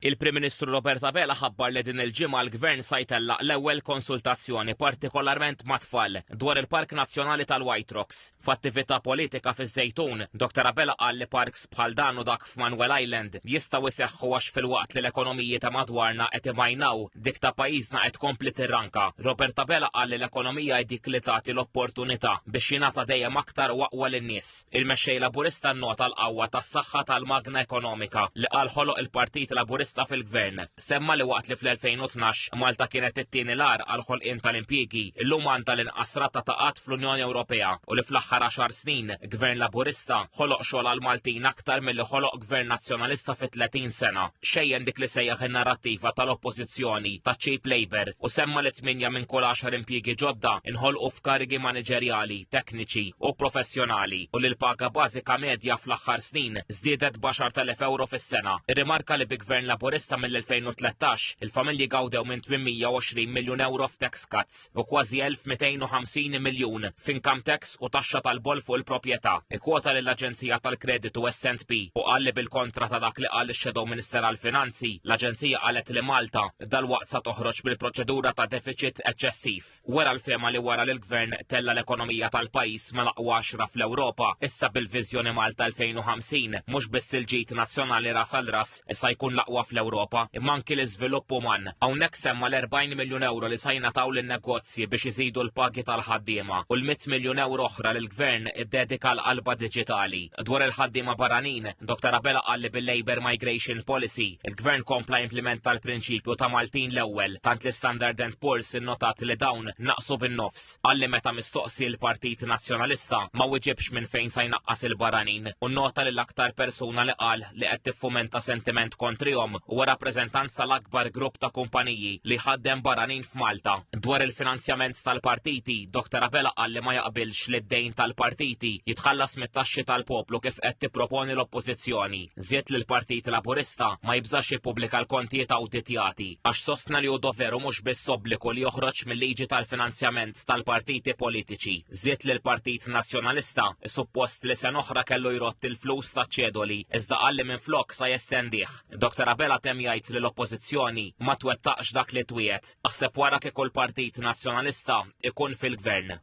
Il-Prim Ministru Robert Abela ħabbar li din il-ġimgħa l-Gvern sa jtellaq l-ewwel konsultazzjoni partikolarment mat-tfal dwar il-Park Nazzjonali tal-White Rocks. F'attività politika fiż-Żejtun, Dr. Abela qal li parks bħal dan u dak f'Manuel Island jistgħu jseħħu għax filwaqt li l-ekonomiji ta' madwarna qed imajnaw dik ta' pajjiżna qed tkompli tirranka. Robert Abela qal li l-ekonomija dik li tagħti l-opportunità biex jingħata dejjem aktar waqwa lin-nies. Il-mexxej Laburista nnota l-qawwa tas-saħħa tal-magna ekonomika li qal ħoloq il-Partit Laburista fil-Gvern. Semma li waqt li fl-2012 Malta kienet it-tieni l-agħar għal ħolqien tal-impjiegi, illum għandha l-inqas rata ta' qatt fl-Unjoni Ewropea u li fl-aħħar 10 snin Gvern Laburista ħoloq xogħol għal Maltin aktar milli ħoloq Gvern Nazzjonalista fi 30 sena. Xejjen dik li sejjaħ in-narrattiva tal-oppożizzjoni ta' cheap labor u semma li 8 minn kull 10 impjiegi ġodda inħolqu f'karigi maniġerjali, tekniċi u professjonali u li l-paga bażika medja fl-aħħar snin żdiedet b'10,000 euro fis-sena. Irrimarka li bi Gvern Laburista mill-2013 il-familji gawdew minn 820 miljun euro f'tax cuts u kważi 1250 miljun f'income tax u taxxa tal-bol fuq il-proprjetà. Ikkwota lill-Aġenzija tal-Kreditu S&P u qal li bil-kontra ta' dak li qal ix-Shadow Minister għall-Finanzi, l-Aġenzija qalet li Malta dalwaqt sa toħroġ bil-proċedura ta' deficit eċċessiv. Wara l-fema li wara li l-Gvern tella l-ekonomija tal-pajjiż mal-aqwa 10 fl-Ewropa, issa bil-Viżjoni Malta 2050 mhux biss il-ġid nazzjonali ras għal ras issa jkun l-aqwa fl-Ewropa imma anki l-iżvilupp uman. Hawnhekk semma l-40 miljun euro li sa jingħataw lin-negozji biex iżidu l-pagi tal-ħaddiema u l-100 miljun euro oħra li l-Gvern iddedika l-qalba diġitali. Dwar il-ħaddiema barranin, Dr. Abela qal li bil-Labour Migration Policy il-Gvern kompla implementa l-prinċipju ta' Maltin l-ewwel, tant li Standard & Poor's innotat li dawn naqsu bin-nofs. Qal li meta mistoqsi l-Partit Nazzjonalista ma wieġibx minn fejn sa jnaqqas il-barranin u nnota li l-aktar persuna li qal li qed tiffumenta sentiment kontrihom huwa rappreżentant tal-akbar grupp ta' kumpaniji li ħaddem barranin f'Malta. Dwar il-finanzjament tal-partiti, Dr. Abela qal li ma jaqbilx li d-dejn tal-partiti jitħallas mit-taxxi tal-poplu kif qed tipproponi l-oppożizzjoni. Żied li l-Partit Laburista ma jibżax jippubblika l-kontijiet awditjati għax sostna li hu doveru mhux biss obbligu li joħroġ mill-liġi tal-finanzjament tal-partiti politiċi. Żied li l-Partit Nazzjonalista suppost li sen oħra kellu jrott il-flus taċ-ċedoli iżda qal li minflok sa jestendih. Dr. Abela tem jgħid li l-oppożizzjoni ma twettaqx dak li twiet. Aħseb wara kieku l-Partit Nazzjonalista ikun fil-Gvern.